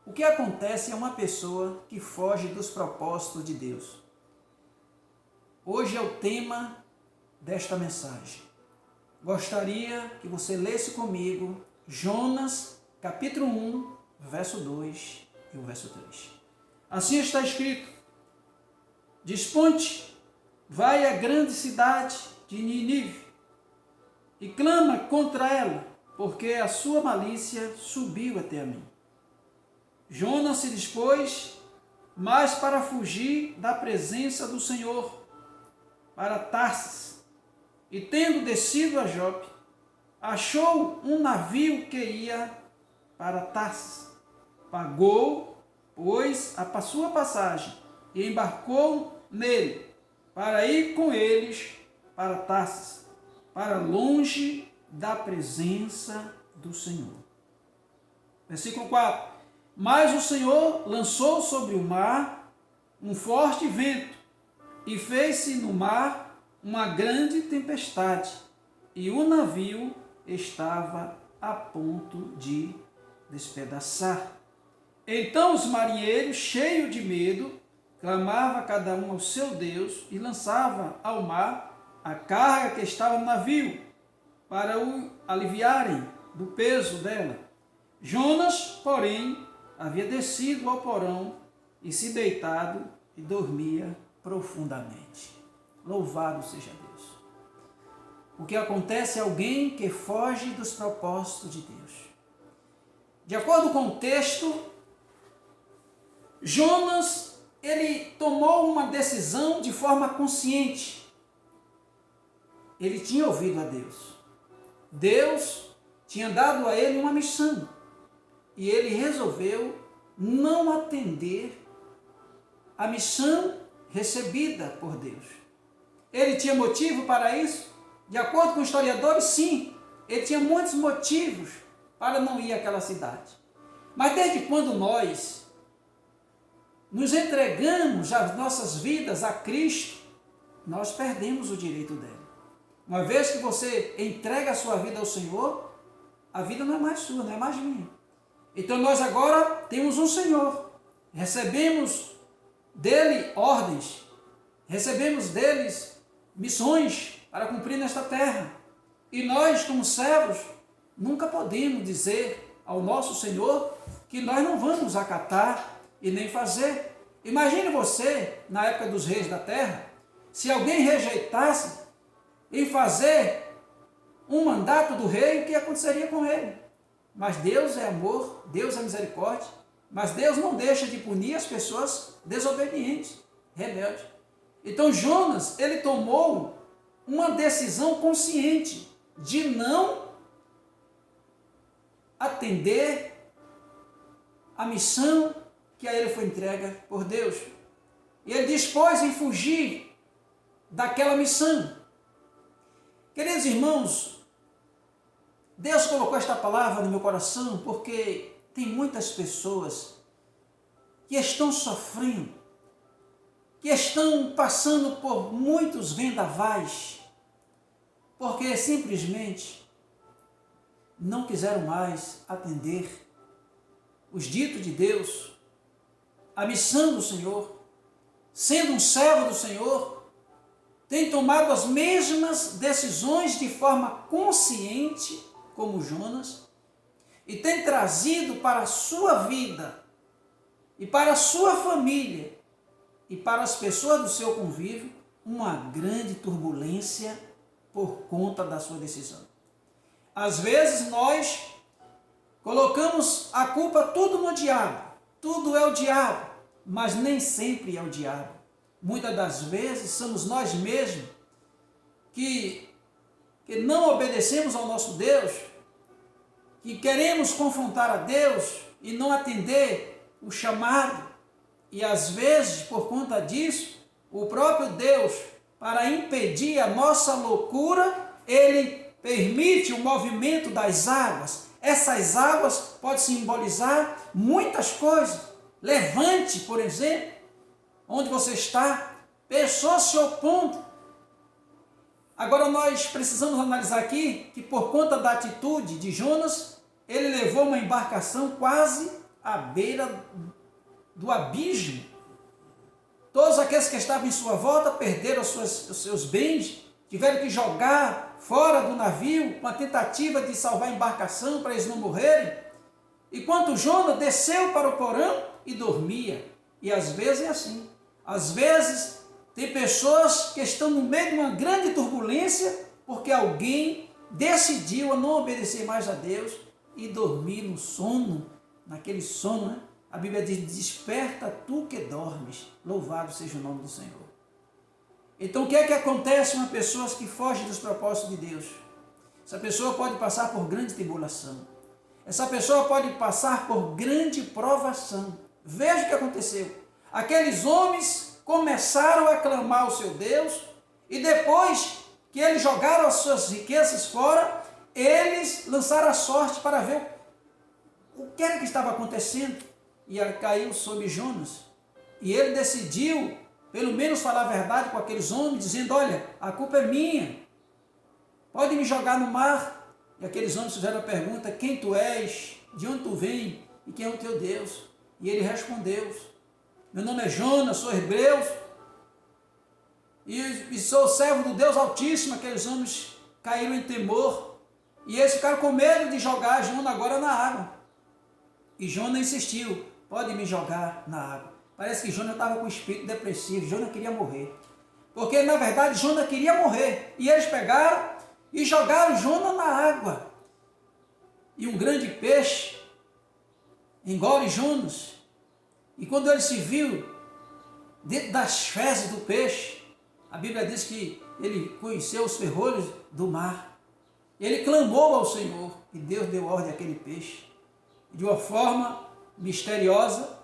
O que acontece é uma pessoa que foge dos propósitos de Deus. Hoje é o tema desta mensagem. Gostaria que você lesse comigo Jonas, capítulo 1, verso 2 e o verso 3. Assim está escrito: Desponte, vai à grande cidade de Nínive e clama contra ela, porque a sua malícia subiu até a mim. Jonas se dispôs, mas para fugir da presença do Senhor, para Tarsis, e tendo descido a Jope, achou um navio que ia para Tarsis. Pagou, pois, a sua passagem e embarcou nele, para ir com eles para Tarsis, para longe da presença do Senhor. Versículo 4. Mas o Senhor lançou sobre o mar um forte vento, e fez-se no mar uma grande tempestade, e o navio estava a ponto de despedaçar. Então os marinheiros, cheios de medo, clamavam cada um ao seu Deus e lançavam ao mar a carga que estava no navio, para o aliviarem do peso dela. Jonas, porém, havia descido ao porão e se deitado e dormia profundamente. Louvado seja Deus. O que acontece é alguém que foge dos propósitos de Deus. De acordo com o texto, Jonas, ele tomou uma decisão de forma consciente. Ele tinha ouvido a Deus. Deus tinha dado a ele uma missão. E ele resolveu não atender a missão recebida por Deus. Ele tinha motivo para isso? De acordo com historiadores, sim. Ele tinha muitos motivos para não ir àquela cidade. Mas desde quando nós nos entregamos as nossas vidas a Cristo, nós perdemos o direito dela. Uma vez que você entrega a sua vida ao Senhor, a vida não é mais sua, não é mais minha. Então nós agora temos um Senhor, recebemos dele ordens, recebemos deles missões para cumprir nesta terra. E nós, como servos, nunca podemos dizer ao nosso Senhor que nós não vamos acatar e nem fazer. Imagine você, na época dos reis da terra, se alguém rejeitasse em fazer um mandato do rei, o que aconteceria com ele? Mas Deus é amor, Deus é misericórdia, mas Deus não deixa de punir as pessoas desobedientes, rebeldes. Então Jonas, ele tomou uma decisão consciente de não atender a missão que a ele foi entregue por Deus. E ele dispôs em fugir daquela missão. Queridos irmãos, Deus colocou esta palavra no meu coração porque tem muitas pessoas que estão sofrendo, que estão passando por muitos vendavais, porque simplesmente não quiseram mais atender os ditos de Deus, a missão do Senhor. Sendo um servo do Senhor, tem tomado as mesmas decisões de forma consciente como Jonas, e tem trazido para a sua vida e para a sua família e para as pessoas do seu convívio uma grande turbulência por conta da sua decisão. Às vezes nós colocamos a culpa tudo no diabo, tudo é o diabo, mas nem sempre é o diabo. Muitas das vezes somos nós mesmos que não obedecemos ao nosso Deus, que queremos confrontar a Deus e não atender o chamado. E às vezes, por conta disso, o próprio Deus, para impedir a nossa loucura, ele permite o movimento das águas. Essas águas podem simbolizar muitas coisas. Levante, por exemplo, onde você está, pessoas se opondo. Agora nós precisamos analisar aqui que por conta da atitude de Jonas, ele levou uma embarcação quase à beira do abismo. Todos aqueles que estavam em sua volta perderam os seus bens, tiveram que jogar fora do navio, com a tentativa de salvar a embarcação para eles não morrerem. Enquanto Jonas desceu para o porão e dormia. E às vezes é assim. Às vezes tem pessoas que estão no meio de uma grande turbulência porque alguém decidiu a não obedecer mais a Deus e dormir no sono, naquele sono, né? A Bíblia diz, desperta tu que dormes, louvado seja o nome do Senhor. Então o que é que acontece com as pessoas que fogem dos propósitos de Deus? Essa pessoa pode passar por grande tribulação. Essa pessoa pode passar por grande provação. Veja o que aconteceu. Aqueles homens começaram a clamar ao seu Deus e depois que eles jogaram as suas riquezas fora, eles lançaram a sorte para ver o que era que estava acontecendo. E caiu sobre Jonas. E ele decidiu, pelo menos, falar a verdade com aqueles homens, dizendo, olha, a culpa é minha. Pode me jogar no mar. E aqueles homens fizeram a pergunta, quem tu és? De onde tu vem? E quem é o teu Deus? E ele respondeu, meu nome é Jonas, sou hebreu, e sou servo do Deus Altíssimo. Aqueles homens caíram em temor, e eles ficaram com medo de jogar Jonas agora na água. E Jonas insistiu, pode me jogar na água. Parece que Jonas estava com espírito depressivo, Jonas queria morrer. Porque na verdade Jonas queria morrer, e eles pegaram e jogaram Jonas na água. E um grande peixe engole Jonas. E quando ele se viu dentro das fezes do peixe, a Bíblia diz que ele conheceu os ferrolhos do mar. Ele clamou ao Senhor e Deus deu ordem àquele peixe. De uma forma misteriosa,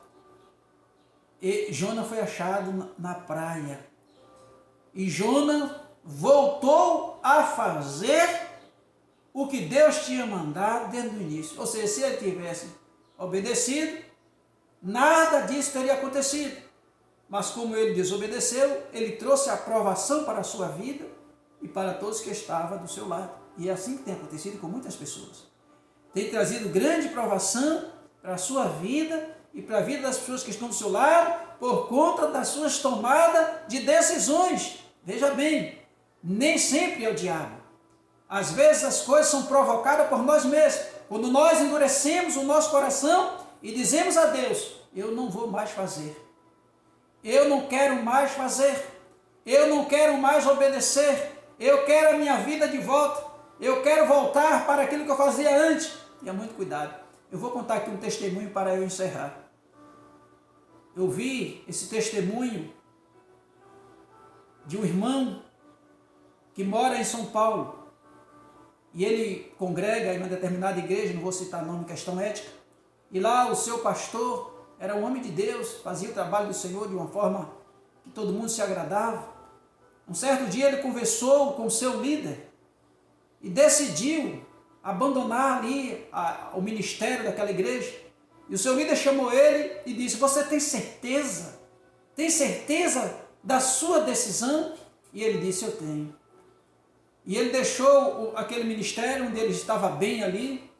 e Jonas foi achado na praia. E Jonas voltou a fazer o que Deus tinha mandado desde o início. Ou seja, se ele tivesse obedecido, nada disso teria acontecido. Mas como ele desobedeceu, ele trouxe a provação para a sua vida e para todos que estavam do seu lado. E é assim que tem acontecido com muitas pessoas. Tem trazido grande provação para a sua vida e para a vida das pessoas que estão do seu lado por conta das suas tomadas de decisões. Veja bem, nem sempre é o diabo. Às vezes as coisas são provocadas por nós mesmos. Quando nós endurecemos o nosso coração e dizemos a Deus, eu não vou mais fazer. Eu não quero mais fazer. Eu não quero mais obedecer. Eu quero a minha vida de volta. Eu quero voltar para aquilo que eu fazia antes. Tenha muito cuidado. Eu vou contar aqui um testemunho para eu encerrar. Eu vi esse testemunho de um irmão que mora em São Paulo. E ele congrega em uma determinada igreja, não vou citar nome, questão ética. E lá o seu pastor era um homem de Deus, fazia o trabalho do Senhor de uma forma que todo mundo se agradava. Um certo dia ele conversou com o seu líder e decidiu abandonar ali o ministério daquela igreja. E o seu líder chamou ele e disse, você tem certeza? Tem certeza da sua decisão? E ele disse, eu tenho. E ele deixou aquele ministério onde ele estava bem ali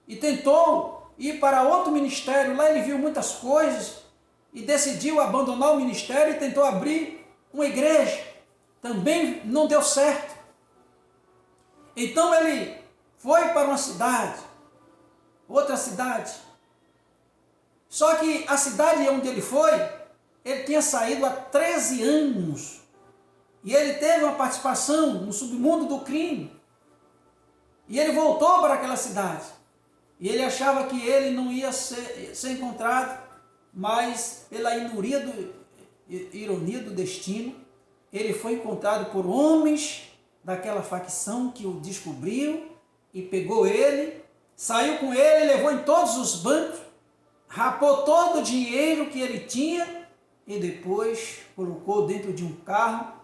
e tentou ir para outro ministério. Lá ele viu muitas coisas e decidiu abandonar o ministério e tentou abrir uma igreja. Também não deu certo. Então ele foi para uma cidade, outra cidade. Só que a cidade onde ele foi, ele tinha saído há 13 anos. E ele teve uma participação no submundo do crime. E ele voltou para aquela cidade. E ele achava que ele não ia ser encontrado, mas pela ironia do destino, ele foi encontrado por homens daquela facção que o descobriu e pegou ele, saiu com ele, levou em todos os bancos, rapou todo o dinheiro que ele tinha e depois colocou dentro de um carro,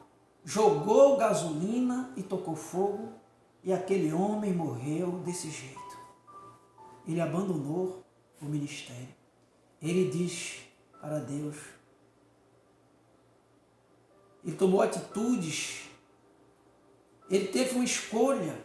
jogou gasolina e tocou fogo, e aquele homem morreu desse jeito. Ele abandonou o ministério. Ele diz para Deus, ele tomou atitudes, ele teve uma escolha,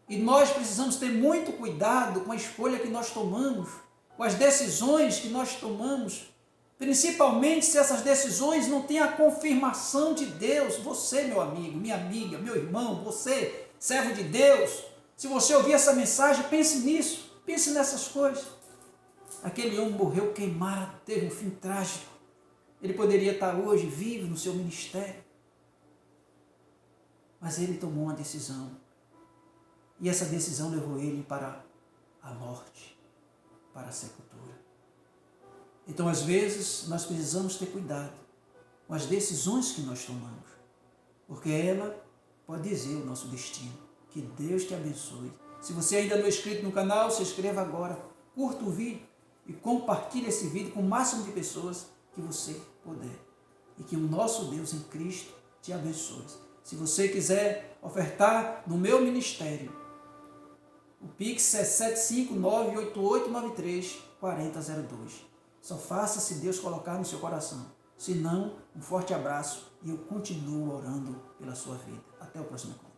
e nós precisamos ter muito cuidado com a escolha que nós tomamos, com as decisões que nós tomamos, principalmente se essas decisões não têm a confirmação de Deus. Você, meu amigo, minha amiga, meu irmão, você, servo de Deus, se você ouvir essa mensagem, pense nisso, pense nessas coisas. Aquele homem morreu queimado, teve um fim trágico. Ele poderia estar hoje vivo no seu ministério, mas ele tomou uma decisão, e essa decisão levou ele para a morte, para a sepultura. Então, às vezes, nós precisamos ter cuidado com as decisões que nós tomamos, porque ela pode dizer o nosso destino. Que Deus te abençoe. Se você ainda não é inscrito no canal, se inscreva agora, curta o vídeo e compartilhe esse vídeo com o máximo de pessoas que você puder. E que o nosso Deus em Cristo te abençoe. Se você quiser ofertar no meu ministério, o Pix é 75988934002. Só faça se Deus colocar no seu coração. Se não, um forte abraço e eu continuo orando pela sua vida. Até o próximo encontro.